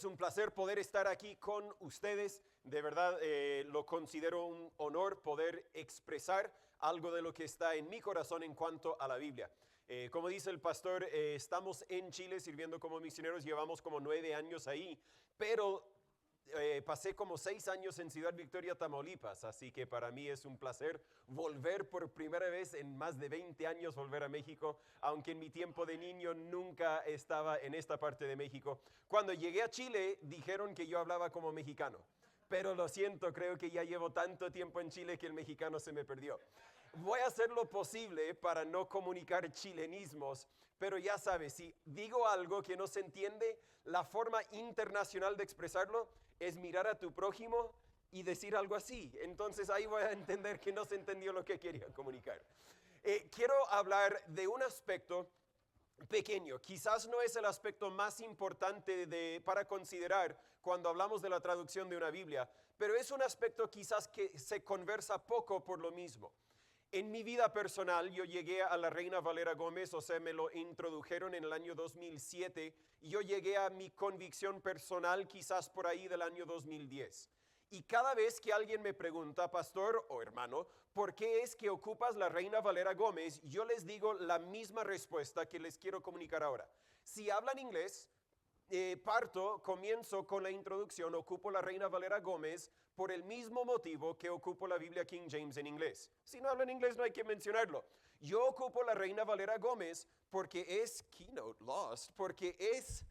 Es un placer poder estar aquí con ustedes. De verdad, lo considero un honor poder expresar algo de lo que está en mi corazón en cuanto a la Biblia. Como dice el pastor, estamos en Chile sirviendo como misioneros, llevamos como 9 años ahí, pero pasé como 6 años en Ciudad Victoria, Tamaulipas, así que para mí es un placer volver por primera vez en más de 20 años, volver a México, aunque en mi tiempo de niño nunca estaba en esta parte de México. Cuando llegué a Chile dijeron que yo hablaba como mexicano, pero lo siento, creo que ya llevo tanto tiempo en Chile que el mexicano se me perdió. Voy a hacer lo posible para no comunicar chilenismos, pero ya sabes, si digo algo que no se entiende, la forma internacional de expresarlo es mirar a tu prójimo y decir algo así. Entonces ahí voy a entender que no se entendió lo que quería comunicar. Quiero hablar de un aspecto pequeño, quizás no es el aspecto más importante para considerar cuando hablamos de la traducción de una Biblia, pero es un aspecto quizás que se conversa poco por lo mismo. En mi vida personal, yo llegué a la Reina Valera Gómez, o sea, me lo introdujeron en el año 2007, y yo llegué a mi convicción personal quizás por ahí del año 2010. Y cada vez que alguien me pregunta, pastor o hermano, ¿por qué es que ocupas la Reina Valera Gómez? Yo les digo la misma respuesta que les quiero comunicar ahora. Si hablan inglés, comienzo con la introducción, ocupo la Reina Valera Gómez por el mismo motivo que ocupo la Biblia King James en inglés. Si no hablan inglés no hay que mencionarlo. Yo ocupo la Reina Valera Gómez porque es Keynote Lost, porque es...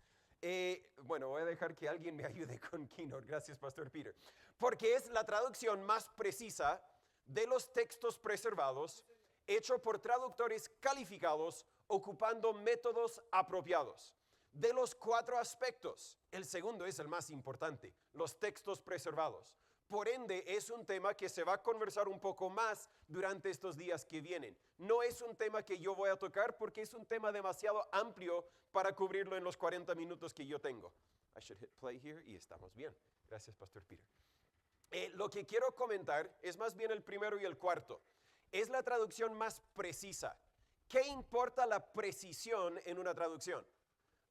bueno, voy a dejar que alguien me ayude con Keynote. Gracias, Pastor Peter. Porque es la traducción más precisa de los textos preservados, hecho por traductores calificados, ocupando métodos apropiados. De los 4 aspectos, el segundo es el más importante, los textos preservados. Por ende, es un tema que se va a conversar un poco más durante estos días que vienen. No es un tema que yo voy a tocar porque es un tema demasiado amplio para cubrirlo en los 40 minutos que yo tengo. I should hit play here y estamos bien. Gracias, Pastor Peter. Lo que quiero comentar es más bien el primero y el cuarto. Es la traducción más precisa. ¿Qué importa la precisión en una traducción?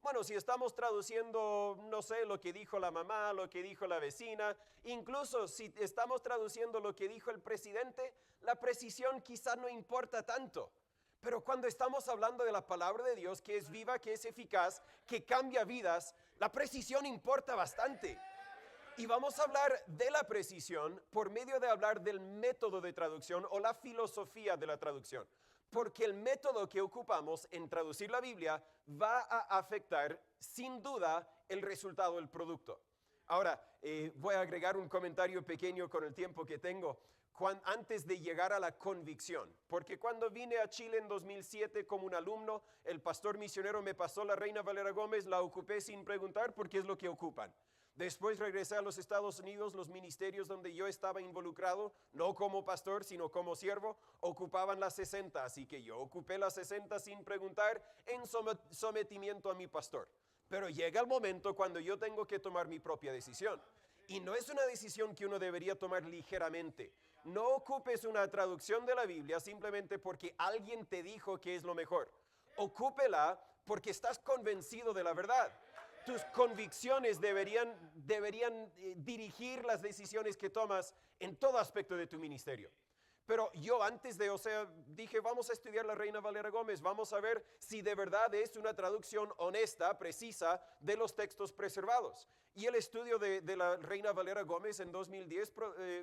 Bueno, si estamos traduciendo, no sé, lo que dijo la mamá, lo que dijo la vecina, incluso si estamos traduciendo lo que dijo el presidente, la precisión quizá no importa tanto. Pero cuando estamos hablando de la palabra de Dios, que es viva, que es eficaz, que cambia vidas, la precisión importa bastante. Y vamos a hablar de la precisión por medio de hablar del método de traducción o la filosofía de la traducción. Porque el método que ocupamos en traducir la Biblia va a afectar sin duda el resultado del producto. Ahora, voy a agregar un comentario pequeño con el tiempo que tengo. Antes de llegar a la convicción, porque cuando vine a Chile en 2007 como un alumno, el pastor misionero me pasó la Reina Valera Gómez, la ocupé sin preguntar porque es lo que ocupan. Después regresé a los Estados Unidos, los ministerios donde yo estaba involucrado, no como pastor, sino como siervo, ocupaban las 60, así que yo ocupé las 60 sin preguntar en sometimiento a mi pastor. Pero llega el momento cuando yo tengo que tomar mi propia decisión. Y no es una decisión que uno debería tomar ligeramente. No ocupes una traducción de la Biblia simplemente porque alguien te dijo que es lo mejor. Ocúpela porque estás convencido de la verdad. Tus convicciones deberían dirigir las decisiones que tomas en todo aspecto de tu ministerio. Pero yo dije, vamos a estudiar la Reina Valera Gómez, vamos a ver si de verdad es una traducción honesta, precisa de los textos preservados. Y el estudio de la Reina Valera Gómez en 2010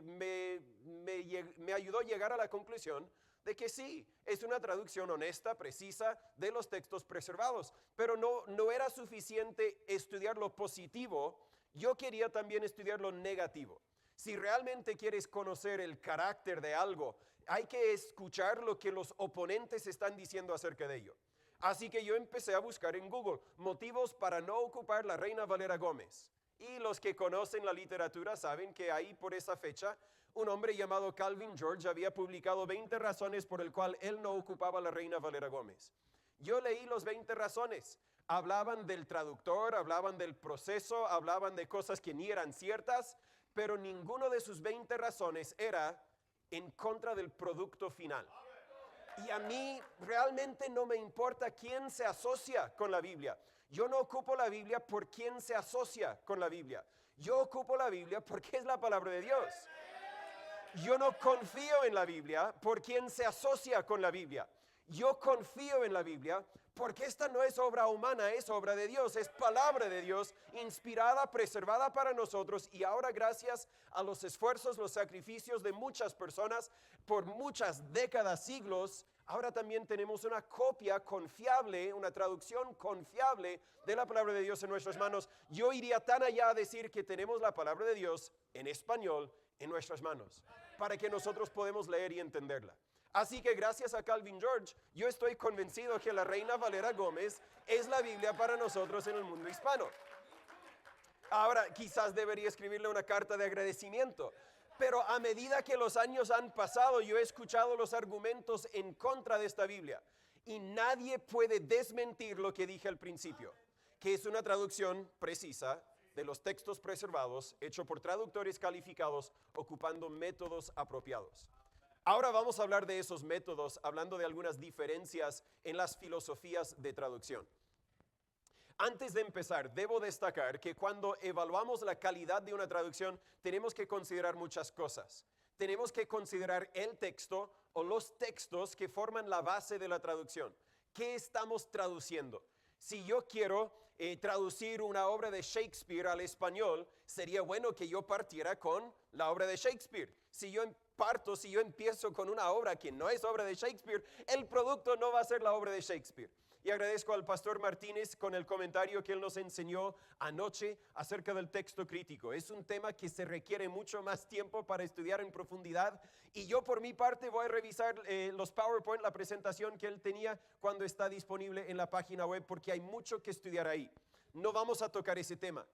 me ayudó a llegar a la conclusión de que sí, es una traducción honesta, precisa de los textos preservados. Pero no era suficiente estudiar lo positivo, yo quería también estudiar lo negativo. Si realmente quieres conocer el carácter de algo, hay que escuchar lo que los oponentes están diciendo acerca de ello. Así que yo empecé a buscar en Google motivos para no ocupar la Reina Valera Gómez. Y los que conocen la literatura saben que ahí por esa fecha, un hombre llamado Calvin George había publicado 20 razones por el cual él no ocupaba la Reina Valera Gómez. Yo leí los 20 razones. Hablaban del traductor, hablaban del proceso, hablaban de cosas que ni eran ciertas, pero ninguno de sus 20 razones era en contra del producto final. Y a mí realmente no me importa quién se asocia con la Biblia. Yo no ocupo la Biblia por quien se asocia con la Biblia. Yo ocupo la Biblia porque es la palabra de Dios. Yo no confío en la Biblia por quien se asocia con la Biblia. Yo confío en la Biblia porque esta no es obra humana, es obra de Dios, es palabra de Dios, inspirada, preservada para nosotros, y ahora gracias a los esfuerzos, los sacrificios de muchas personas por muchas décadas, siglos, ahora también tenemos una copia confiable, una traducción confiable de la palabra de Dios en nuestras manos. Yo iría tan allá a decir que tenemos la palabra de Dios en español en nuestras manos, para que nosotros podamos leer y entenderla. Así que gracias a Calvin George, yo estoy convencido que la Reina Valera Gómez es la Biblia para nosotros en el mundo hispano. Ahora, quizás debería escribirle una carta de agradecimiento, pero a medida que los años han pasado, yo he escuchado los argumentos en contra de esta Biblia, y nadie puede desmentir lo que dije al principio, que es una traducción precisa de los textos preservados, hecho por traductores calificados, ocupando métodos apropiados. Ahora vamos a hablar de esos métodos, hablando de algunas diferencias en las filosofías de traducción. Antes de empezar, debo destacar que cuando evaluamos la calidad de una traducción, tenemos que considerar muchas cosas. Tenemos que considerar el texto o los textos que forman la base de la traducción. ¿Qué estamos traduciendo? Si yo quiero traducir una obra de Shakespeare al español, sería bueno que yo partiera con la obra de Shakespeare. Si yo empiezo con una obra que no es obra de Shakespeare, el producto no va a ser la obra de Shakespeare. Y agradezco al pastor Martínez con el comentario que él nos enseñó anoche acerca del texto crítico. Es un tema que se requiere mucho más tiempo para estudiar en profundidad, y yo por mi parte voy a revisar los PowerPoint, la presentación que él tenía cuando está disponible en la página web, porque hay mucho que estudiar ahí. No vamos a tocar ese tema.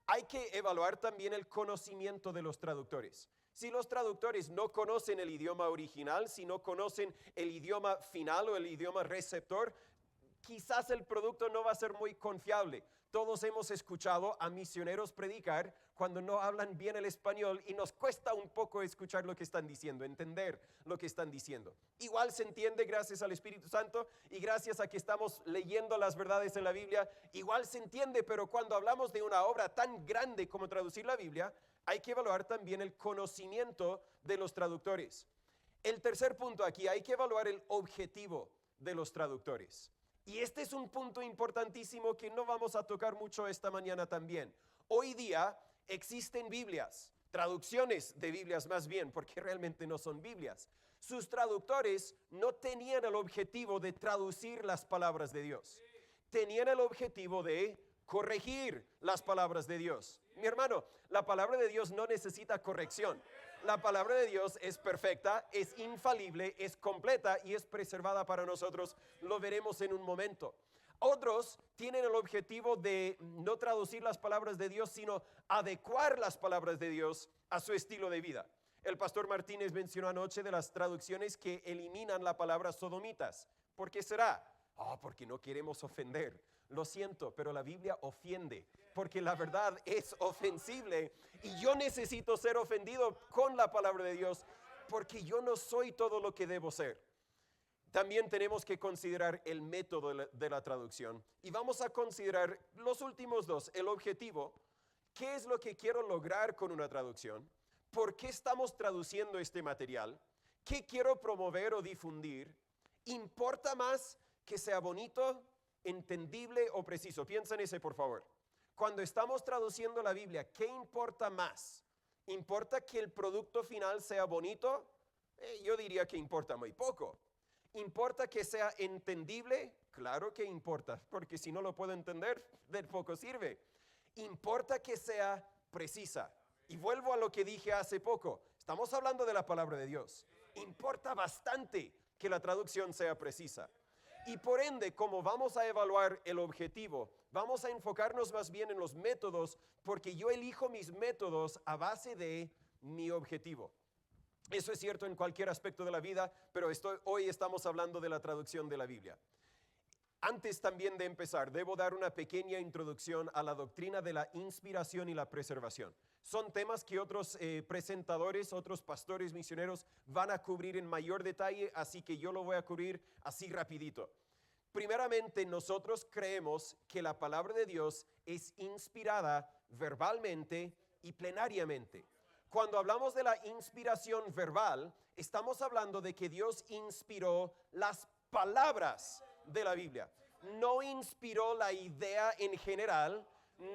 Hay que evaluar también el conocimiento de los traductores. Si los traductores no conocen el idioma original, si no conocen el idioma final o el idioma receptor, quizás el producto no va a ser muy confiable. Todos hemos escuchado a misioneros predicar cuando no hablan bien el español y nos cuesta un poco escuchar lo que están diciendo, entender lo que están diciendo. Igual se entiende gracias al Espíritu Santo y gracias a que estamos leyendo las verdades en la Biblia, igual se entiende, pero cuando hablamos de una obra tan grande como traducir la Biblia, hay que evaluar también el conocimiento de los traductores. El tercer punto aquí, hay que evaluar el objetivo de los traductores. Y este es un punto importantísimo que no vamos a tocar mucho esta mañana también. Hoy día existen Biblias, traducciones de Biblias más bien, porque realmente no son Biblias. Sus traductores no tenían el objetivo de traducir las palabras de Dios. Tenían el objetivo de corregir las palabras de Dios. Mi hermano, la palabra de Dios no necesita corrección. La palabra de Dios es perfecta, es infalible, es completa y es preservada para nosotros. Lo veremos en un momento. Otros tienen el objetivo de no traducir las palabras de Dios, sino adecuar las palabras de Dios a su estilo de vida. El pastor Martínez mencionó anoche de las traducciones que eliminan la palabra sodomitas. ¿Por qué será? Porque no queremos ofender. Lo siento, pero la Biblia ofiende, porque la verdad es ofensible y yo necesito ser ofendido con la palabra de Dios, porque yo no soy todo lo que debo ser. También tenemos que considerar el método de la traducción, y vamos a considerar los últimos dos: el objetivo. ¿Qué es lo que quiero lograr con una traducción? ¿Por qué estamos traduciendo este material? ¿Qué quiero promover o difundir? ¿Importa más que sea bonito, entendible o preciso? Piensa en ese, por favor. Cuando estamos traduciendo la Biblia, ¿qué importa más? ¿Importa que el producto final sea bonito? Yo diría que importa muy poco. ¿Importa que sea entendible? Claro que importa, porque si no lo puedo entender, de poco sirve. ¿Importa que sea precisa? Y vuelvo a lo que dije hace poco. Estamos hablando de la palabra de Dios. Importa bastante que la traducción sea precisa. Y por ende, como vamos a evaluar el objetivo, vamos a enfocarnos más bien en los métodos, porque yo elijo mis métodos a base de mi objetivo. Eso es cierto en cualquier aspecto de la vida, pero hoy estamos hablando de la traducción de la Biblia. Antes también de empezar, debo dar una pequeña introducción a la doctrina de la inspiración y la preservación. Son temas que otros presentadores, otros pastores misioneros van a cubrir en mayor detalle, así que yo lo voy a cubrir así rapidito. Primeramente, nosotros creemos que la palabra de Dios es inspirada verbalmente y plenariamente. Cuando hablamos de la inspiración verbal, estamos hablando de que Dios inspiró las palabras de la Biblia. No inspiró la idea en general,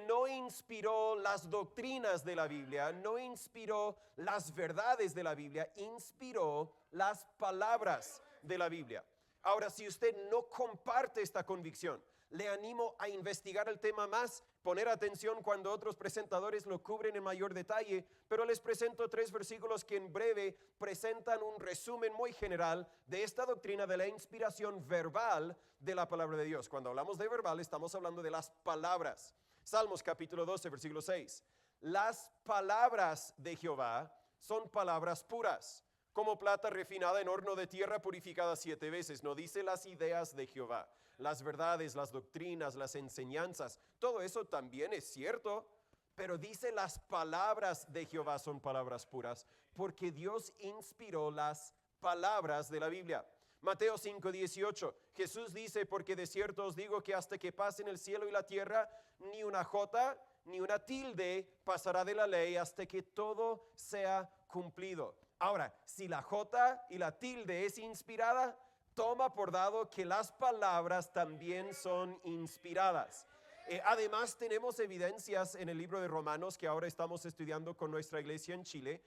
no inspiró las doctrinas de la Biblia, no inspiró las verdades de la Biblia, inspiró las palabras de la Biblia. Ahora, si usted no comparte esta convicción, le animo a investigar el tema más, poner atención cuando otros presentadores lo cubren en mayor detalle, pero les presento 3 versículos que en breve presentan un resumen muy general de esta doctrina de la inspiración verbal de la palabra de Dios. Cuando hablamos de verbal, estamos hablando de las palabras. Salmos capítulo 12, versículo 6. Las palabras de Jehová son palabras puras, como plata refinada en horno de tierra purificada 7 veces. No dice las ideas de Jehová, las verdades, las doctrinas, las enseñanzas. Todo eso también es cierto, pero dice las palabras de Jehová son palabras puras, porque Dios inspiró las palabras de la Biblia. Mateo 5:18, Jesús dice, porque de cierto os digo que hasta que pasen el cielo y la tierra, ni una jota ni una tilde pasará de la ley hasta que todo sea cumplido. Ahora, si la jota y la tilde es inspirada, toma por dado que las palabras también son inspiradas. Además, tenemos evidencias en el libro de Romanos que ahora estamos estudiando con nuestra iglesia en Chile.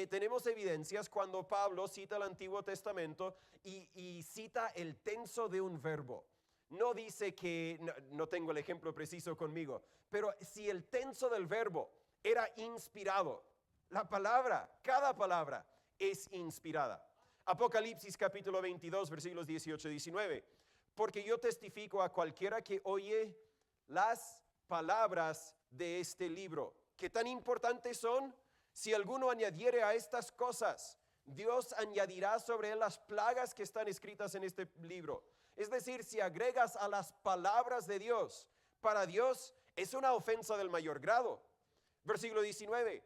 Tenemos evidencias cuando Pablo cita el Antiguo Testamento y cita el tenso de un verbo. No dice que, no tengo el ejemplo preciso conmigo, pero si el tenso del verbo era inspirado, la palabra, cada palabra es inspirada. Apocalipsis capítulo 22, versículos 18 y 19. Porque yo testifico a cualquiera que oye las palabras de este libro. ¿Qué tan importantes son? Si alguno añadiere a estas cosas, Dios añadirá sobre él las plagas que están escritas en este libro. Es decir, si agregas a las palabras de Dios, para Dios es una ofensa del mayor grado. Versículo 19.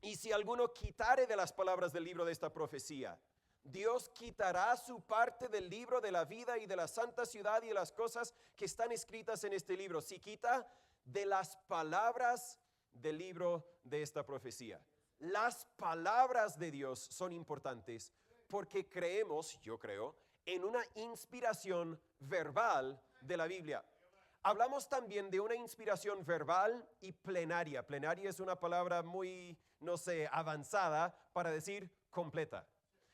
Y si alguno quitare de las palabras del libro de esta profecía, Dios quitará su parte del libro de la vida y de la santa ciudad y de las cosas que están escritas en este libro. Si quita de las palabras del libro de esta profecía. Las palabras de Dios son importantes porque creemos, yo creo, en una inspiración verbal de la Biblia. Hablamos también de una inspiración verbal y plenaria. Plenaria es una palabra muy, avanzada para decir completa.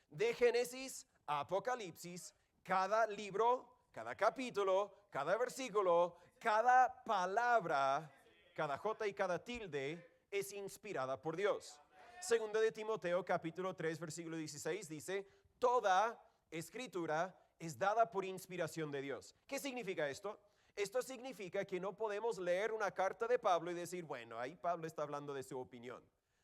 De Génesis a Apocalipsis, cada libro, cada capítulo, cada versículo, cada palabra, cada jota y cada tilde es inspirada por Dios. Segunda de Timoteo capítulo 3 versículo 16 dice, toda escritura es dada por inspiración de Dios. ¿Qué significa esto? Esto significa que no podemos leer una carta de Pablo y decir, bueno, ahí Pablo está hablando de su opinión.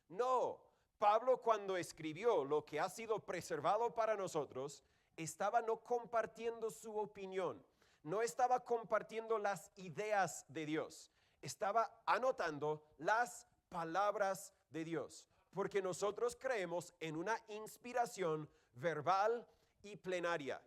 No, Pablo cuando escribió lo que ha sido preservado para nosotros, estaba no compartiendo su opinión, no estaba compartiendo las ideas de Dios, estaba anotando las palabras de Dios, porque nosotros creemos en una inspiración verbal y plenaria.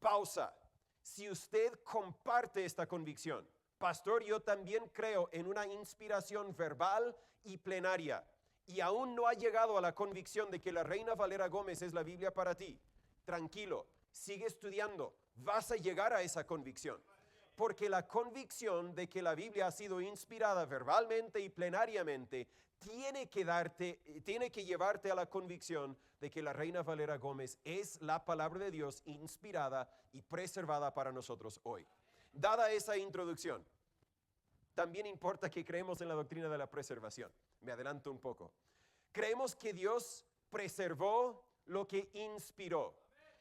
Pausa. Si usted comparte esta convicción, pastor, yo también creo en una inspiración verbal y plenaria, y aún no ha llegado a la convicción de que la Reina Valera Gómez es la Biblia para ti, tranquilo, sigue estudiando, vas a llegar a esa convicción. Porque la convicción de que la Biblia ha sido inspirada verbalmente y plenariamente tiene que llevarte a la convicción de que la Reina Valera Gómez es la palabra de Dios inspirada y preservada para nosotros hoy. Dada esa introducción, también importa que creemos en la doctrina de la preservación. Me adelanto un poco. Creemos que Dios preservó lo que inspiró.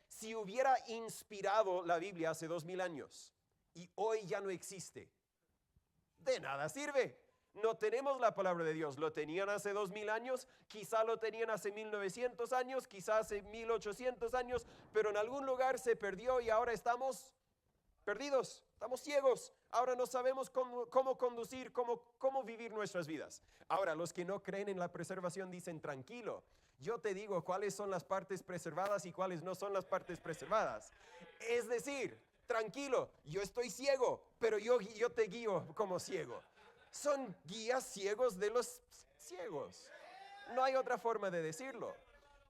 Si hubiera inspirado la Biblia hace 2000 años y hoy ya no existe, de nada sirve. No tenemos la palabra de Dios. Lo tenían hace 2000 años, quizá lo tenían hace 1900 años, quizá hace 1800 años, pero en algún lugar se perdió y ahora estamos perdidos, estamos ciegos. Ahora no sabemos cómo conducir, cómo vivir nuestras vidas. Ahora, los que no creen en la preservación dicen, tranquilo, yo te digo cuáles son las partes preservadas y cuáles no son las partes preservadas. Es decir, tranquilo, yo estoy ciego, pero yo te guío como ciego. Son guías ciegos de los ciegos. No hay otra forma de decirlo.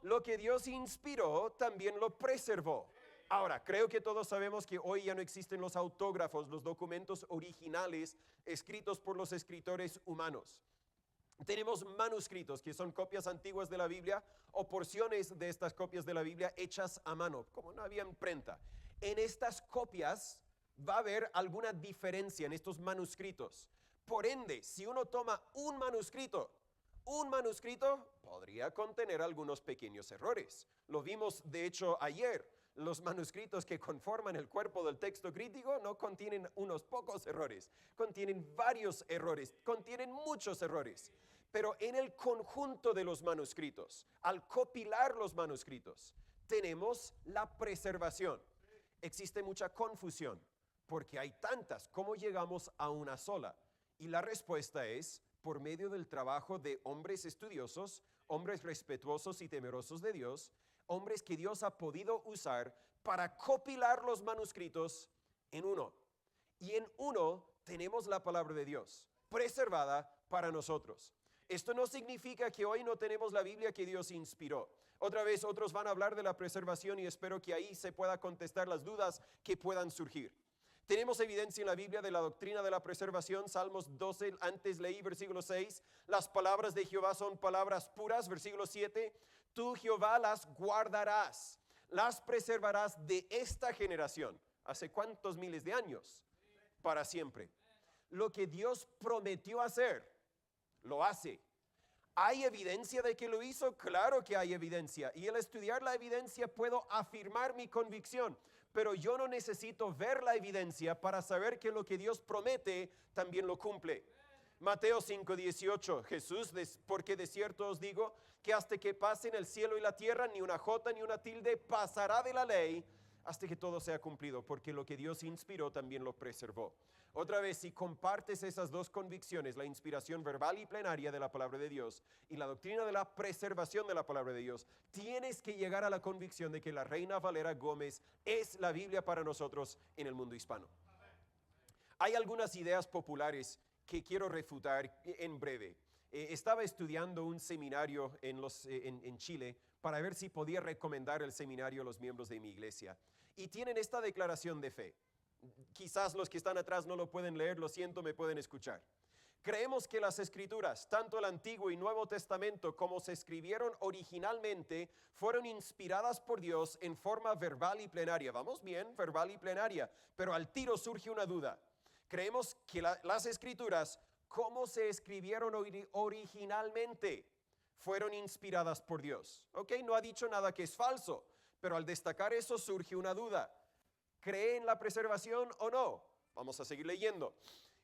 Lo que Dios inspiró también lo preservó. Ahora, creo que todos sabemos que hoy ya no existen los autógrafos, los documentos originales escritos por los escritores humanos. Tenemos manuscritos, que son copias antiguas de la Biblia o porciones de estas copias de la Biblia hechas a mano, como no había imprenta. En estas copias va a haber alguna diferencia en estos manuscritos. Por ende, si uno toma un manuscrito podría contener algunos pequeños errores. Lo vimos, de hecho, ayer. Los manuscritos que conforman el cuerpo del texto crítico no contienen unos pocos errores, contienen varios errores, contienen muchos errores. Pero en el conjunto de los manuscritos, al copilar los manuscritos, tenemos la preservación. Existe mucha confusión, porque hay tantas. ¿Cómo llegamos a una sola? Y la respuesta es por medio del trabajo de hombres estudiosos, hombres respetuosos y temerosos de Dios, hombres que Dios ha podido usar para copilar los manuscritos en uno. Y en uno tenemos la palabra de Dios, preservada para nosotros. Esto no significa que hoy no tenemos la Biblia que Dios inspiró. Otra vez, otros van a hablar de la preservación y espero que ahí se pueda contestar las dudas que puedan surgir. Tenemos evidencia en la Biblia de la doctrina de la preservación. Salmos 12, antes leí versículo 6. Las palabras de Jehová son palabras puras. Versículo 7. Tú, Jehová, las guardarás, las preservarás de esta generación. ¿Hace cuántos miles de años? Para siempre. Lo que Dios prometió hacer, lo hace. ¿Hay evidencia de que lo hizo? Claro que hay evidencia. Y al estudiar la evidencia puedo afirmar mi convicción. Pero yo no necesito ver la evidencia para saber que lo que Dios promete también lo cumple. Mateo 5:18, Jesús, porque de cierto os digo que hasta que pasen el cielo y la tierra, ni una jota ni una tilde pasará de la ley hasta que todo sea cumplido, porque lo que Dios inspiró también lo preservó. Otra vez, si compartes esas dos convicciones, la inspiración verbal y plenaria de la palabra de Dios y la doctrina de la preservación de la palabra de Dios, tienes que llegar a la convicción de que la Reina Valera Gómez es la Biblia para nosotros en el mundo hispano. Hay algunas ideas populares que quiero refutar en breve. Estaba estudiando un seminario en Chile para ver si podía recomendar el seminario a los miembros de mi iglesia. Y tienen esta declaración de fe. Quizás los que están atrás no lo pueden leer, lo siento, me pueden escuchar. Creemos que las escrituras, tanto el Antiguo y Nuevo Testamento como se escribieron originalmente, fueron inspiradas por Dios en forma verbal y plenaria. Vamos bien, verbal y plenaria, pero al tiro surge una duda. Creemos que las escrituras, como se escribieron originalmente, fueron inspiradas por Dios. ¿Ok? No ha dicho nada que es falso, pero al destacar eso surge una duda. ¿Cree en la preservación o no? Vamos a seguir leyendo.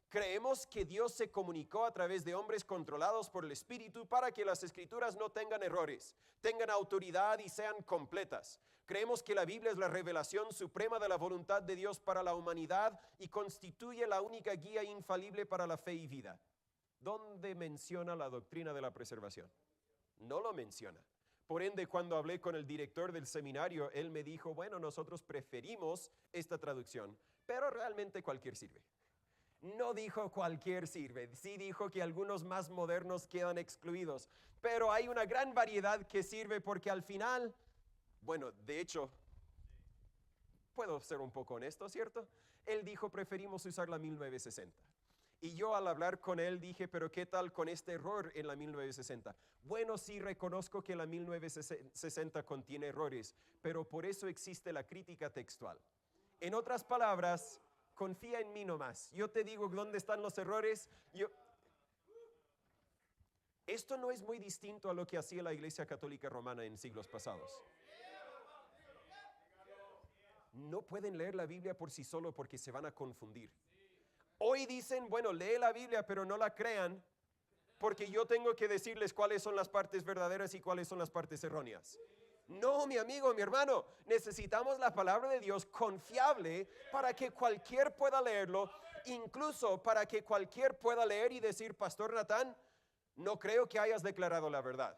Creemos que Dios se comunicó a través de hombres controlados por el Espíritu para que las Escrituras no tengan errores, tengan autoridad y sean completas. Creemos que la Biblia es la revelación suprema de la voluntad de Dios para la humanidad y constituye la única guía infalible para la fe y vida. ¿Dónde menciona la doctrina de la preservación? No lo menciona. Por ende, cuando hablé con el director del seminario, él me dijo, bueno, nosotros preferimos esta traducción, pero realmente cualquier sirve. No dijo cualquier sirve, sí dijo que algunos más modernos quedan excluidos, pero hay una gran variedad que sirve porque al final, bueno, de hecho, puedo ser un poco honesto, ¿cierto? Él dijo, preferimos usar la 1960. Y yo al hablar con él dije, pero ¿qué tal con este error en la 1960? Bueno, sí reconozco que la 1960 contiene errores, pero por eso existe la crítica textual. En otras palabras, confía en mí nomás. Yo te digo dónde están los errores. Esto no es muy distinto a lo que hacía la Iglesia Católica Romana en siglos pasados. No pueden leer la Biblia por sí solo porque se van a confundir. Hoy dicen, bueno, lee la Biblia, pero no la crean, porque yo tengo que decirles cuáles son las partes verdaderas y cuáles son las partes erróneas. No, mi amigo, mi hermano, necesitamos la palabra de Dios confiable para que cualquier pueda leerlo, incluso para que cualquier pueda leer y decir, Pastor Natán, no creo que hayas declarado la verdad.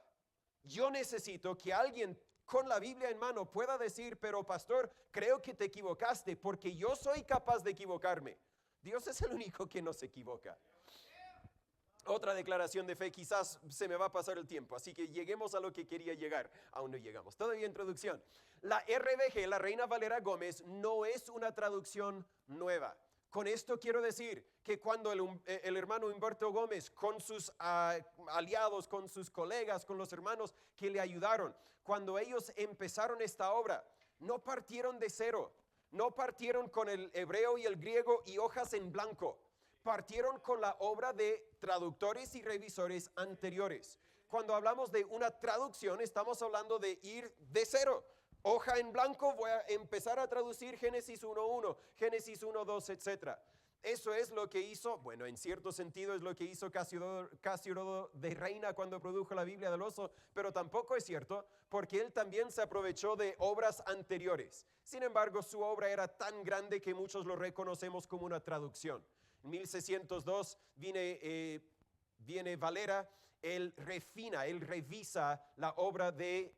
Yo necesito que alguien con la Biblia en mano pueda decir, pero pastor, creo que te equivocaste porque yo soy capaz de equivocarme. Dios es el único que no se equivoca. Otra declaración de fe, quizás se me va a pasar el tiempo, así que lleguemos a lo que quería llegar. Aún no llegamos. Todavía introducción. La RVG, la Reina Valera Gómez, no es una traducción nueva. Con esto quiero decir que cuando el hermano Humberto Gómez, con sus aliados, con sus colegas, con los hermanos que le ayudaron, cuando ellos empezaron esta obra, no partieron de cero, no partieron con el hebreo y el griego y hojas en blanco. Partieron con la obra de traductores y revisores anteriores. Cuando hablamos de una traducción, estamos hablando de ir de cero. Hoja en blanco, voy a empezar a traducir Génesis 1:1, Génesis 1:2, etc. Eso es lo que hizo, bueno, en cierto sentido es lo que hizo Casiodoro de Reina cuando produjo la Biblia del Oso, pero tampoco es cierto, porque él también se aprovechó de obras anteriores. Sin embargo, su obra era tan grande que muchos lo reconocemos como una traducción. En 1602 viene Valera, él refina, él revisa la obra de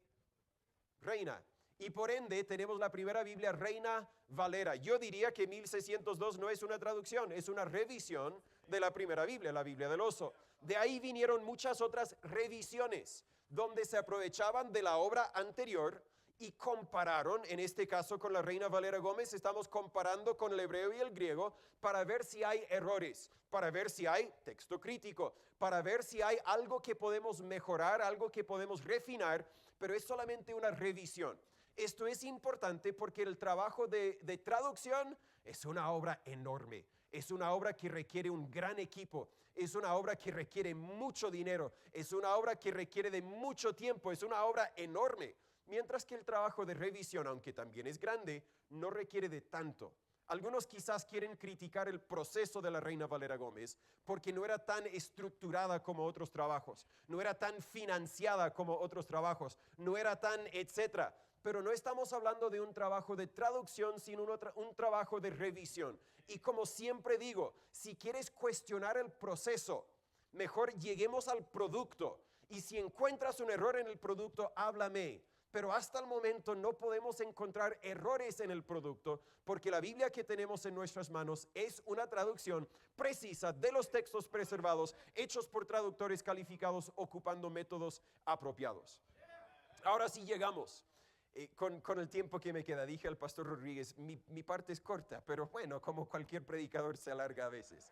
Reina. Y por ende tenemos la primera Biblia Reina Valera. Yo diría que 1602 no es una traducción, es una revisión de la primera Biblia, la Biblia del Oso. De ahí vinieron muchas otras revisiones, donde se aprovechaban de la obra anterior y compararon, en este caso con la Reina Valera Gómez, estamos comparando con el hebreo y el griego para ver si hay errores, para ver si hay texto crítico, para ver si hay algo que podemos mejorar, algo que podemos refinar, pero es solamente una revisión. Esto es importante porque el trabajo de traducción es una obra enorme, es una obra que requiere un gran equipo, es una obra que requiere mucho dinero, es una obra que requiere de mucho tiempo, es una obra enorme. Mientras que el trabajo de revisión, aunque también es grande, no requiere de tanto. Algunos quizás quieren criticar el proceso de la Reina Valera Gómez porque no era tan estructurada como otros trabajos, no era tan financiada como otros trabajos, no era tan etcétera. Pero no estamos hablando de un trabajo de traducción, sino un trabajo de revisión. Y como siempre digo, si quieres cuestionar el proceso, mejor lleguemos al producto. Y si encuentras un error en el producto, háblame. Pero hasta el momento no podemos encontrar errores en el producto porque la Biblia que tenemos en nuestras manos es una traducción precisa de los textos preservados hechos por traductores calificados ocupando métodos apropiados. Ahora sí llegamos. Con el tiempo que me queda, dije al pastor Rodríguez, mi parte es corta, pero bueno, como cualquier predicador se alarga a veces.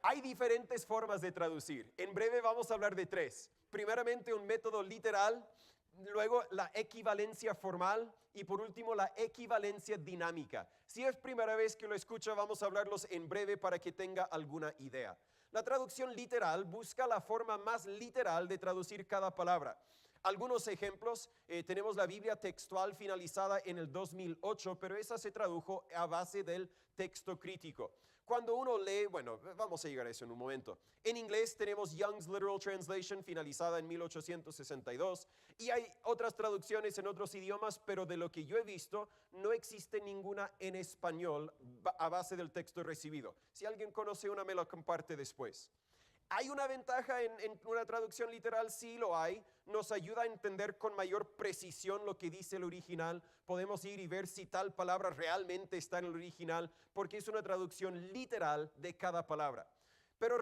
Hay diferentes formas de traducir. En breve vamos a hablar de tres. Primeramente, un método literal. Luego la equivalencia formal y por último la equivalencia dinámica. Si es primera vez que lo escucha, vamos a hablarlos en breve para que tenga alguna idea. La traducción literal busca la forma más literal de traducir cada palabra. Algunos ejemplos, tenemos la Biblia textual finalizada en el 2008, pero esa se tradujo a base del texto crítico. Cuando uno lee, bueno, vamos a llegar a eso en un momento. En inglés tenemos Young's Literal Translation finalizada en 1862 y hay otras traducciones en otros idiomas, pero de lo que yo he visto no existe ninguna en español a base del texto recibido. Si alguien conoce una, me lo comparte después. ¿Hay una ventaja en una traducción literal? Sí lo hay. Nos ayuda a entender con mayor precisión lo que dice el original. Podemos ir y ver si tal palabra realmente está en el original, porque es una traducción literal de cada palabra. Pero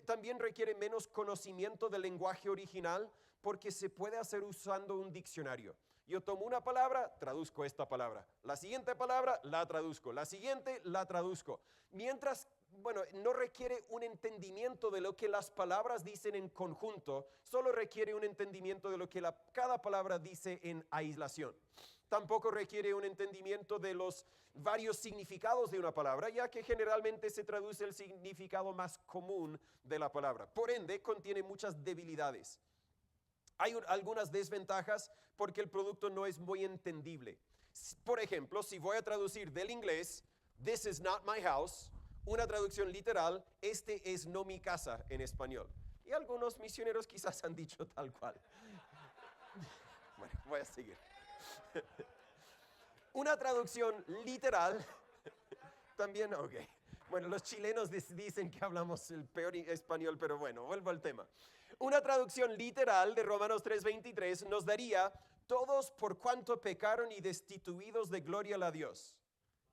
también requiere menos conocimiento del lenguaje original, porque se puede hacer usando un diccionario. Yo tomo una palabra, traduzco esta palabra. La siguiente palabra, la traduzco. La siguiente, la traduzco. Mientras no requiere un entendimiento de lo que las palabras dicen en conjunto, solo requiere un entendimiento de lo que cada palabra dice en aislación. Tampoco requiere un entendimiento de los varios significados de una palabra, ya que generalmente se traduce el significado más común de la palabra. Por ende, contiene muchas debilidades. Hay algunas desventajas porque el producto no es muy entendible. Por ejemplo, si voy a traducir del inglés, "This is not my house", una traducción literal, "este es no mi casa" en español. Y algunos misioneros quizás han dicho tal cual. Bueno, voy a seguir. Una traducción literal, también, ok. Bueno, los chilenos dicen que hablamos el peor español, pero bueno, vuelvo al tema. Una traducción literal de Romanos 3:23 nos daría: todos por cuanto pecaron y destituidos de gloria a Dios.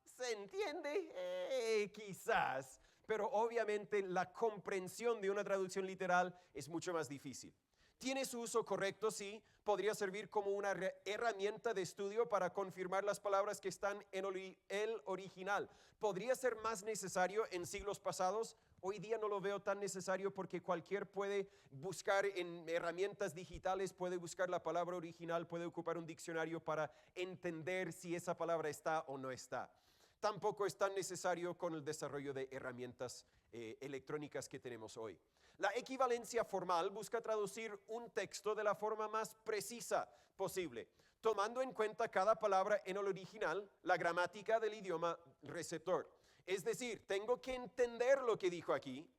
¿Se entiende? Quizás, pero obviamente la comprensión de una traducción literal es mucho más difícil. Tiene su uso correcto, sí, podría servir como una herramienta de estudio para confirmar las palabras que están en el original. ¿Podría ser más necesario en siglos pasados? Hoy día no lo veo tan necesario porque cualquier puede buscar en herramientas digitales, puede buscar la palabra original, puede ocupar un diccionario para entender si esa palabra está o no está. Tampoco es tan necesario con el desarrollo de herramientas electrónicas que tenemos hoy. La equivalencia formal busca traducir un texto de la forma más precisa posible, tomando en cuenta cada palabra en el original, la gramática del idioma receptor. Es decir, tengo que entender lo que dijo aquí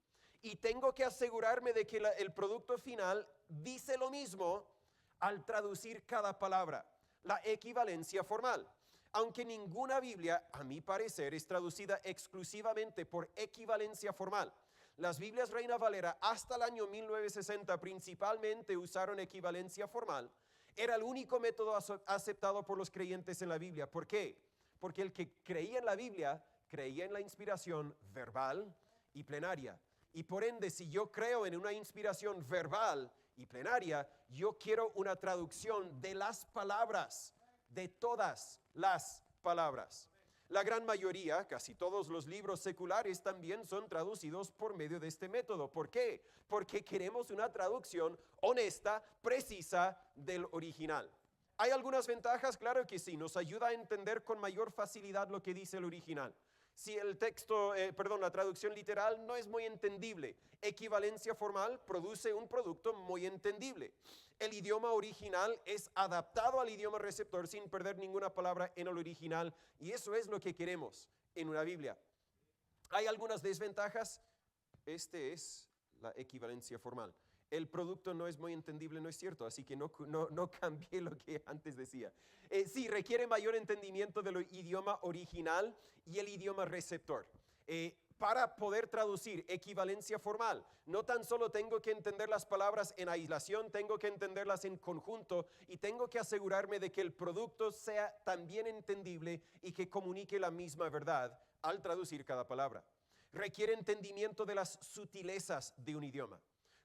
y tengo que asegurarme de que el producto final dice lo mismo al traducir cada palabra. La equivalencia formal. Aunque ninguna Biblia, a mi parecer, es traducida exclusivamente por equivalencia formal. Las Biblias Reina Valera hasta el año 1960 principalmente usaron equivalencia formal. Era el único método aceptado por los creyentes en la Biblia. ¿Por qué? Porque el que creía en la Biblia creía en la inspiración verbal y plenaria. Y por ende, si yo creo en una inspiración verbal y plenaria, yo quiero una traducción de las palabras, de todas las palabras. La gran mayoría, casi todos los libros seculares también son traducidos por medio de este método. ¿Por qué? Porque queremos una traducción honesta, precisa del original. ¿Hay algunas ventajas? Claro que sí, nos ayuda a entender con mayor facilidad lo que dice el original. Si el texto, la traducción literal no es muy entendible, equivalencia formal produce un producto muy entendible. El idioma original es adaptado al idioma receptor sin perder ninguna palabra en el original, y eso es lo que queremos en una Biblia. ¿Hay algunas desventajas? Este es la equivalencia formal. El producto no es muy entendible, no es cierto, así que no cambié lo que antes decía. Sí, requiere mayor entendimiento del idioma original y el idioma receptor. Para poder traducir equivalencia formal, no tan solo tengo que entender las palabras en aislación, tengo que entenderlas en conjunto y tengo que asegurarme de que el producto sea también entendible y que comunique la misma verdad al traducir cada palabra. Requiere entendimiento de las sutilezas de un idioma.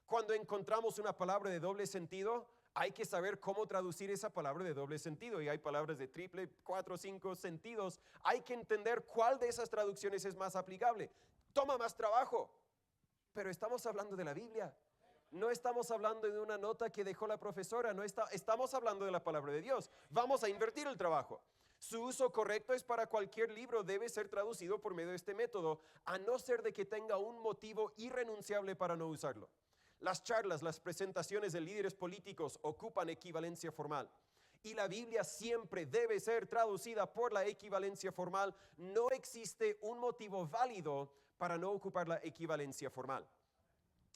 Cuando encontramos una palabra de doble sentido, hay que saber cómo traducir esa palabra de doble sentido. Y hay palabras de triple, 4, 5 sentidos. Hay que entender cuál de esas traducciones es más aplicable. Toma más trabajo. Pero estamos hablando de la Biblia. No estamos hablando de una nota que dejó la profesora. Estamos hablando de la palabra de Dios. Vamos a invertir el trabajo. Su uso correcto es para cualquier libro, debe ser traducido por medio de este método, a no ser de que tenga un motivo irrenunciable para no usarlo. Las charlas, las presentaciones de líderes políticos ocupan equivalencia formal. Y la Biblia siempre debe ser traducida por la equivalencia formal. No existe un motivo válido para no ocupar la equivalencia formal.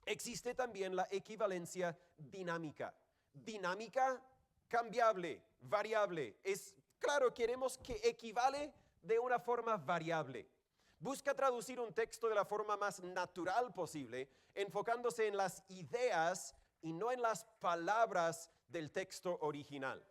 Existe también la equivalencia dinámica. Dinámica, cambiable, variable. Claro, queremos que equivale de una forma variable. Busca traducir un texto de la forma más natural posible, enfocándose en las ideas y no en las palabras del texto original.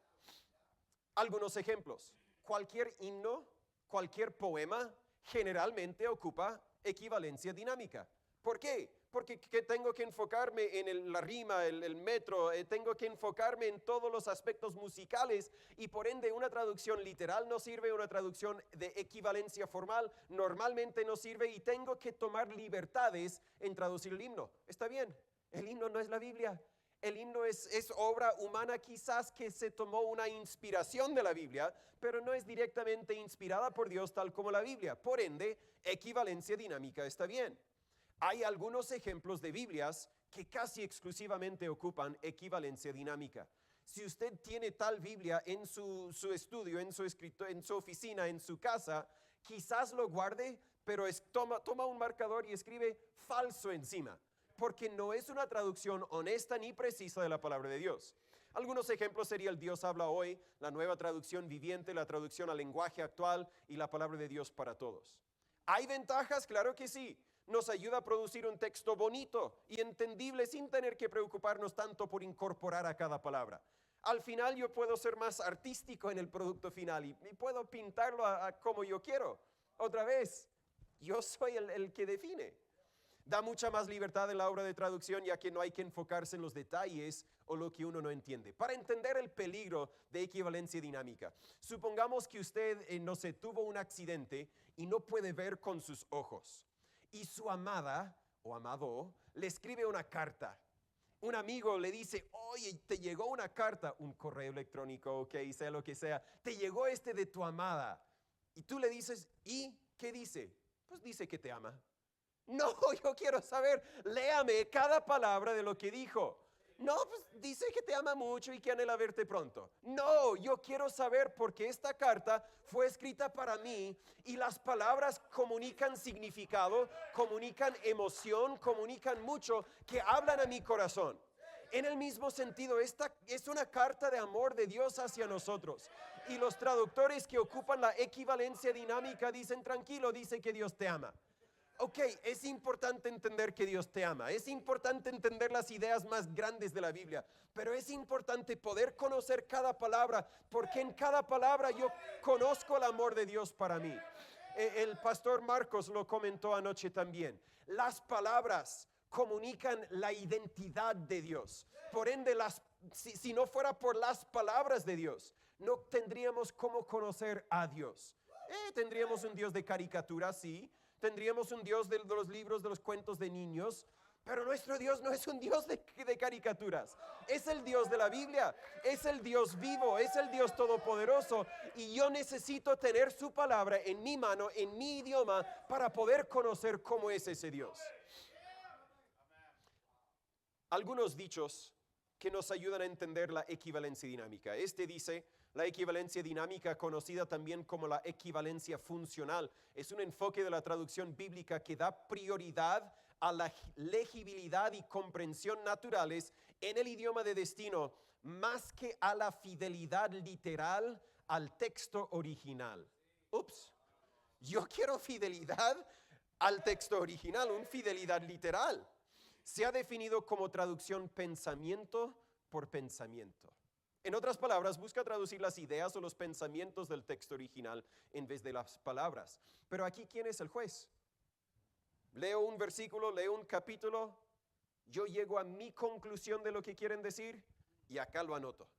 Algunos ejemplos. Cualquier himno, cualquier poema, generalmente ocupa equivalencia dinámica. ¿Por qué? Porque tengo que enfocarme en la rima, el metro, tengo que enfocarme en todos los aspectos musicales y por ende una traducción literal no sirve, una traducción de equivalencia formal normalmente no sirve y tengo que tomar libertades en traducir el himno. Está bien, el himno no es la Biblia. El himno es obra humana quizás que se tomó una inspiración de la Biblia, pero no es directamente inspirada por Dios tal como la Biblia. Por ende, equivalencia dinámica está bien. Hay algunos ejemplos de Biblias que casi exclusivamente ocupan equivalencia dinámica. Si usted tiene tal Biblia en su estudio, en su oficina, en su casa, quizás lo guarde, pero toma un marcador y escribe falso encima, porque no es una traducción honesta ni precisa de la palabra de Dios. Algunos ejemplos serían el Dios habla hoy, la nueva traducción viviente, la traducción al lenguaje actual y la palabra de Dios para todos. ¿Hay ventajas? Claro que sí. Nos ayuda a producir un texto bonito y entendible sin tener que preocuparnos tanto por incorporar a cada palabra. Al final yo puedo ser más artístico en el producto final y puedo pintarlo a como yo quiero. Otra vez, yo soy el que define. Da mucha más libertad en la obra de traducción, ya que no hay que enfocarse en los detalles o lo que uno no entiende. Para entender el peligro de equivalencia dinámica, supongamos que usted, no sé, tuvo un accidente y no puede ver con sus ojos. Y su amada o amado le escribe una carta. Un amigo le dice, oye, te llegó una carta, un correo electrónico, ok, sea lo que sea. Te llegó de tu amada. Y tú le dices, ¿y qué dice? Pues dice que te ama. No, yo quiero saber, léame cada palabra de lo que dijo. No, pues dice que te ama mucho y que anhela verte pronto. No, yo quiero saber porque esta carta fue escrita para mí y las palabras comunican significado, comunican emoción, comunican mucho que hablan a mi corazón. En el mismo sentido, esta es una carta de amor de Dios hacia nosotros. Y los traductores que ocupan la equivalencia dinámica dicen, tranquilo, dice que Dios te ama. Ok, es importante entender que Dios te ama, es importante entender las ideas más grandes de la Biblia, pero es importante poder conocer cada palabra, porque en cada palabra yo conozco el amor de Dios para mí. El pastor Marcos lo comentó anoche también. Las palabras comunican la identidad de Dios. Por ende, si no fuera por las palabras de Dios, no tendríamos cómo conocer a Dios. Tendríamos un Dios de caricatura, sí. Tendríamos un Dios de los libros, de los cuentos de niños, pero nuestro Dios no es un Dios de caricaturas. Es el Dios de la Biblia, es el Dios vivo, es el Dios todopoderoso. Y yo necesito tener su palabra en mi mano, en mi idioma, para poder conocer cómo es ese Dios. Algunos dichos que nos ayudan a entender la equivalencia dinámica. Dice, la equivalencia dinámica, conocida también como la equivalencia funcional, es un enfoque de la traducción bíblica que da prioridad a la legibilidad y comprensión naturales en el idioma de destino, más que a la fidelidad literal al texto original. Ups, yo quiero fidelidad al texto original, una fidelidad literal. Se ha definido como traducción pensamiento por pensamiento. En otras palabras, busca traducir las ideas o los pensamientos del texto original en vez de las palabras. Pero aquí, ¿quién es el juez? Leo un versículo, leo un capítulo, yo llego a mi conclusión de lo que quieren decir y acá lo anoto.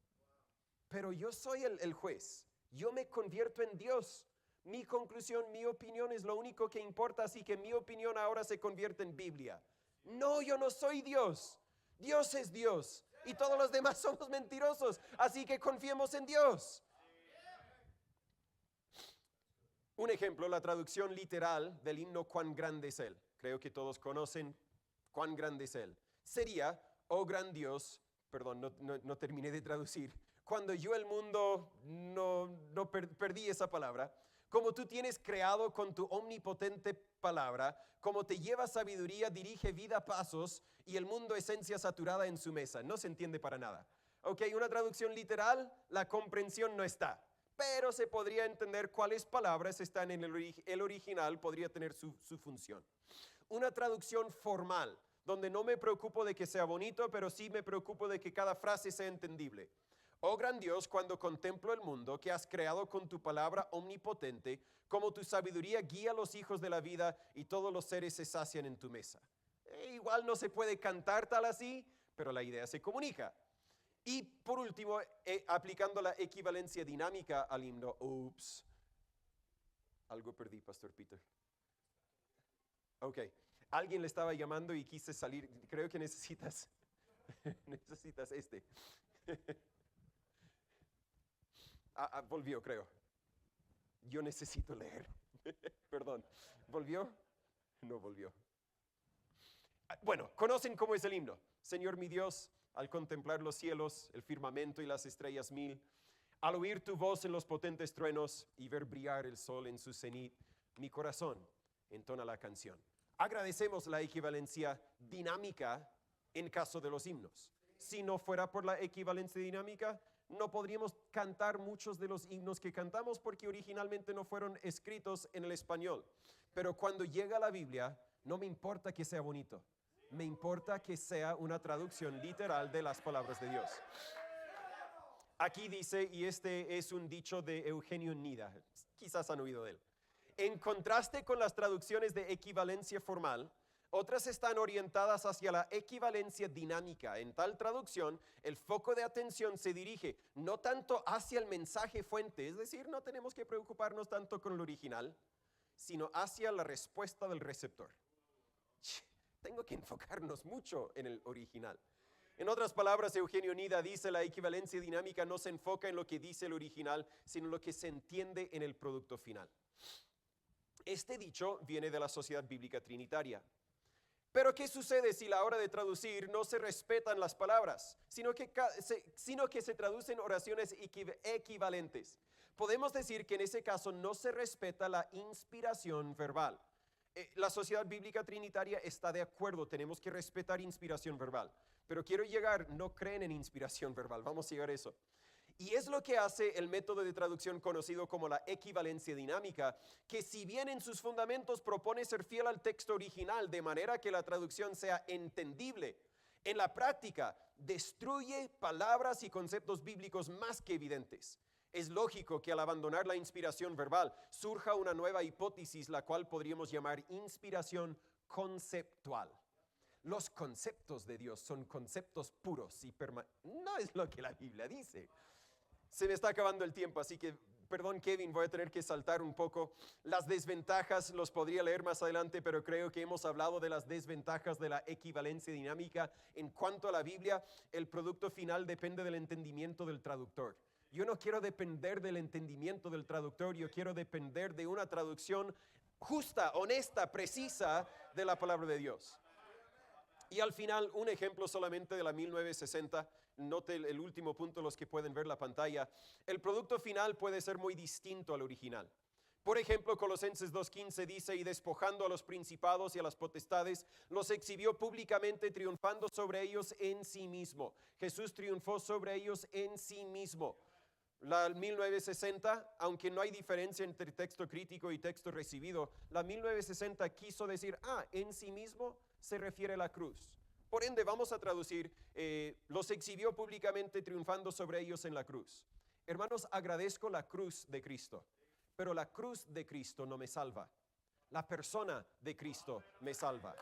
Pero yo soy el juez, yo me convierto en Dios. Mi conclusión, mi opinión es lo único que importa, así que mi opinión ahora se convierte en Biblia. No, yo no soy Dios. Dios es Dios y todos los demás somos mentirosos, así que confiemos en Dios. Un ejemplo, la traducción literal del himno Cuán grande es Él. Creo que todos conocen Cuán grande es Él. Sería, oh gran Dios, perdón, no terminé de traducir. Cuando yo el mundo perdí esa palabra. Como tú tienes creado con tu omnipotente palabra, como te lleva sabiduría, dirige vida a pasos y el mundo esencia saturada en su mesa. No se entiende para nada. Ok, una traducción literal, la comprensión no está. Pero se podría entender cuáles palabras están en el original, podría tener su función. Una traducción formal, donde no me preocupo de que sea bonito, pero sí me preocupo de que cada frase sea entendible. Oh gran Dios, cuando contemplo el mundo que has creado con tu palabra omnipotente, como tu sabiduría guía a los hijos de la vida y todos los seres se sacian en tu mesa. Igual no se puede cantar tal así, pero la idea se comunica. Y por último, aplicando la equivalencia dinámica al himno. Ups, algo perdí, Pastor Peter. Ok, alguien le estaba llamando y quise salir. Creo que necesitas este. Volvió, creo. Yo necesito leer. Perdón, ¿volvió? No volvió. Bueno, conocen cómo es el himno. Señor mi Dios, al contemplar los cielos, el firmamento y las estrellas mil, al oír tu voz en los potentes truenos y ver brillar el sol en su cenit, mi corazón entona la canción. Agradecemos la equivalencia dinámica en caso de los himnos. Si no fuera por la equivalencia dinámica, no podríamos cantar muchos de los himnos que cantamos porque originalmente no fueron escritos en el español. Pero cuando llega la Biblia, no me importa que sea bonito. Me importa que sea una traducción literal de las palabras de Dios. Aquí dice, y este es un dicho de Eugenio Nida, quizás han oído de él. En contraste con las traducciones de equivalencia formal, otras están orientadas hacia la equivalencia dinámica. En tal traducción, el foco de atención se dirige no tanto hacia el mensaje fuente, es decir, no tenemos que preocuparnos tanto con el original, sino hacia la respuesta del receptor. Tengo que enfocarnos mucho en el original. En otras palabras, Eugenio Nida dice, la equivalencia dinámica no se enfoca en lo que dice el original, sino en lo que se entiende en el producto final. Este dicho viene de la Sociedad Bíblica Trinitaria. Pero ¿qué sucede si a la hora de traducir no se respetan las palabras, sino que se traducen oraciones equivalentes? Podemos decir que en ese caso no se respeta la inspiración verbal. La Sociedad Bíblica Trinitaria está de acuerdo, tenemos que respetar inspiración verbal. Pero quiero llegar, no creen en inspiración verbal, vamos a llegar a eso. Y es lo que hace el método de traducción conocido como la equivalencia dinámica, que si bien en sus fundamentos propone ser fiel al texto original de manera que la traducción sea entendible, en la práctica destruye palabras y conceptos bíblicos más que evidentes. Es lógico que al abandonar la inspiración verbal surja una nueva hipótesis, la cual podríamos llamar inspiración conceptual. Los conceptos de Dios son conceptos puros y no es lo que la Biblia dice. Se me está acabando el tiempo, así que, perdón Kevin, voy a tener que saltar un poco. Las desventajas los podría leer más adelante, pero creo que hemos hablado de las desventajas de la equivalencia dinámica. En cuanto a la Biblia, el producto final depende del entendimiento del traductor. Yo no quiero depender del entendimiento del traductor, yo quiero depender de una traducción justa, honesta, precisa de la palabra de Dios. Y al final, un ejemplo solamente de la 1960, note el último punto, los que pueden ver la pantalla. El producto final puede ser muy distinto al original. Por ejemplo, Colosenses 2:15 dice, y despojando a los principados y a las potestades, los exhibió públicamente, triunfando sobre ellos en sí mismo. Jesús triunfó sobre ellos en sí mismo. La 1960, aunque no hay diferencia entre texto crítico y texto recibido, la 1960 quiso decir, en sí mismo se refiere a la cruz. Por ende, vamos a traducir, los exhibió públicamente triunfando sobre ellos en la cruz. Hermanos, agradezco la cruz de Cristo, pero la cruz de Cristo no me salva. La persona de Cristo me salva.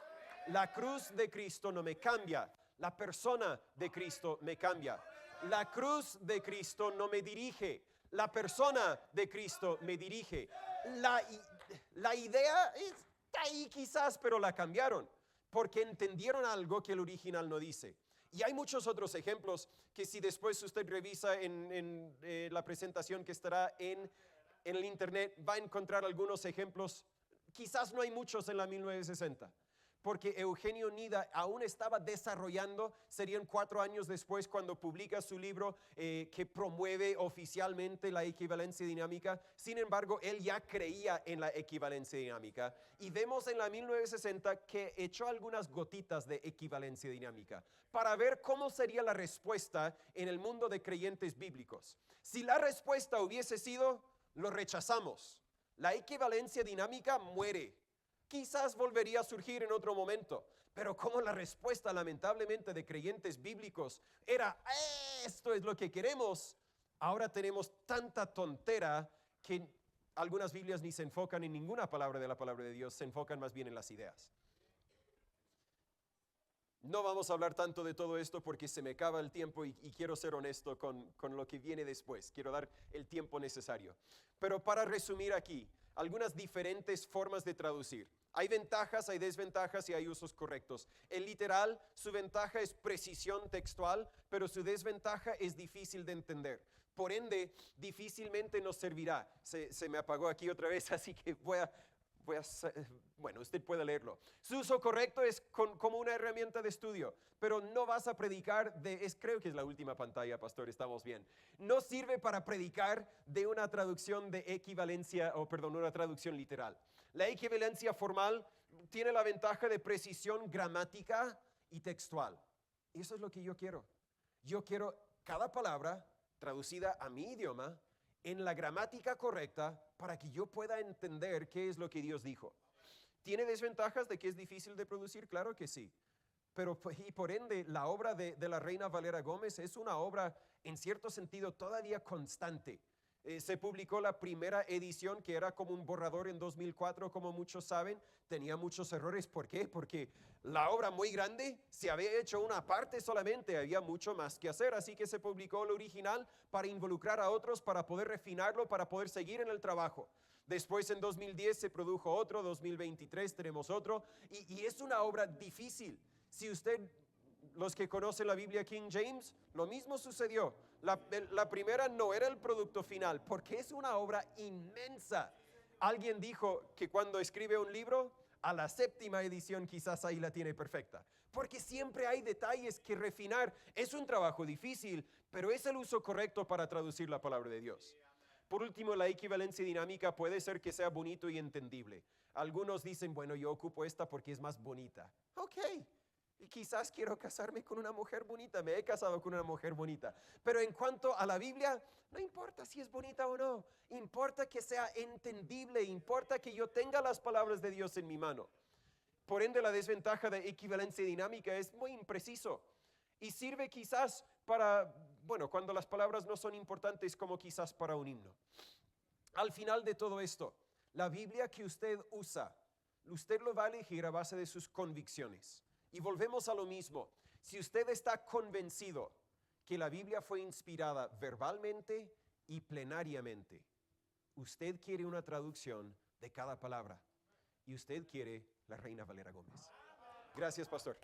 La cruz de Cristo no me cambia. La persona de Cristo me cambia. La cruz de Cristo no me dirige. La persona de Cristo me dirige. La idea está ahí quizás, pero la cambiaron porque entendieron algo que el original no dice. Y hay muchos otros ejemplos que si después usted revisa en la presentación que estará en el internet, va a encontrar algunos ejemplos. Quizás no hay muchos en la 1960. Porque Eugenio Nida aún estaba desarrollando, serían 4 años después cuando publica su libro que promueve oficialmente la equivalencia dinámica. Sin embargo, él ya creía en la equivalencia dinámica. Y vemos en la 1960 que echó algunas gotitas de equivalencia dinámica para ver cómo sería la respuesta en el mundo de creyentes bíblicos. Si la respuesta hubiese sido, lo rechazamos. La equivalencia dinámica muere. Quizás volvería a surgir en otro momento, pero como la respuesta lamentablemente de creyentes bíblicos era, esto es lo que queremos, ahora tenemos tanta tontera que algunas Biblias ni se enfocan en ninguna palabra de la palabra de Dios, se enfocan más bien en las ideas. No vamos a hablar tanto de todo esto porque se me acaba el tiempo y quiero ser honesto con lo que viene después. Quiero dar el tiempo necesario. Pero para resumir aquí, algunas diferentes formas de traducir. Hay ventajas, hay desventajas y hay usos correctos. El literal, su ventaja es precisión textual, pero su desventaja es difícil de entender. Por ende, difícilmente nos servirá. Se me apagó aquí otra vez, así que bueno, usted puede leerlo. Su uso correcto es como una herramienta de estudio, pero no vas a predicar creo que es la última pantalla, pastor, estamos bien. No sirve para predicar de una traducción de equivalencia, una traducción literal. La equivalencia formal tiene la ventaja de precisión gramática y textual. Y eso es lo que yo quiero. Yo quiero cada palabra traducida a mi idioma, en la gramática correcta para que yo pueda entender qué es lo que Dios dijo. ¿Tiene desventajas de que es difícil de producir? Claro que sí. Pero y por ende, la obra de la Reina Valera Gómez es una obra en cierto sentido todavía constante. Se publicó la primera edición, que era como un borrador en 2004, como muchos saben. Tenía muchos errores. ¿Por qué? Porque la obra muy grande se había hecho una parte solamente, había mucho más que hacer. Así que se publicó el original para involucrar a otros, para poder refinarlo, para poder seguir en el trabajo. Después en 2010 se produjo otro, 2023 tenemos otro, y es una obra difícil. Si usted, los que conocen la Biblia King James, lo mismo sucedió. La primera no era el producto final, porque es una obra inmensa. Alguien dijo que cuando escribe un libro, a la séptima edición quizás ahí la tiene perfecta. Porque siempre hay detalles que refinar. Es un trabajo difícil, pero es el uso correcto para traducir la palabra de Dios. Por último, la equivalencia dinámica puede ser que sea bonito y entendible. Algunos dicen, bueno, yo ocupo esta porque es más bonita. Ok, y quizás quiero casarme con una mujer bonita, me he casado con una mujer bonita. Pero en cuanto a la Biblia, no importa si es bonita o no, importa que sea entendible, importa que yo tenga las palabras de Dios en mi mano. Por ende, la desventaja de equivalencia dinámica es muy impreciso y sirve quizás para, bueno, cuando las palabras no son importantes, como quizás para un himno. Al final de todo esto, la Biblia que usted usa, usted lo va a elegir a base de sus convicciones. Y volvemos a lo mismo. Si usted está convencido que la Biblia fue inspirada verbalmente y plenariamente, usted quiere una traducción de cada palabra y usted quiere la Reina Valera Gómez. Gracias, pastor.